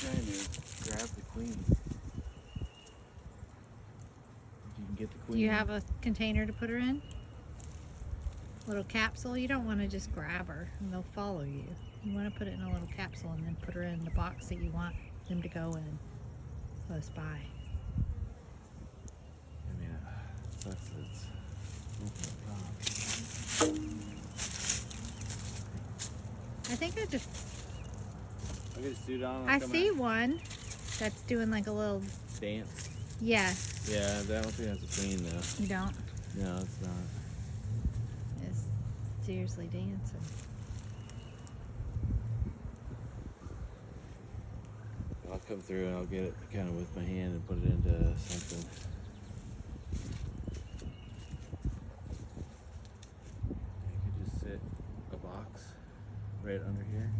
trying to grab the queen. If you can get the queen. Do you have a container to put her in? Little capsule? You don't want to just grab her and they'll follow you. You want to put it in a little capsule and then put her in the box that you want them to go in close by. I mean, it sucks that it's I think I just, I'll get a suit on. I see one that's doing like a little Dance. Yeah. Yeah, I don't think that's a queen though. You don't? No, it's not. It's seriously dancing. I'll come through and I'll get it kind of with my hand and put it into something. I could just sit a box right under here.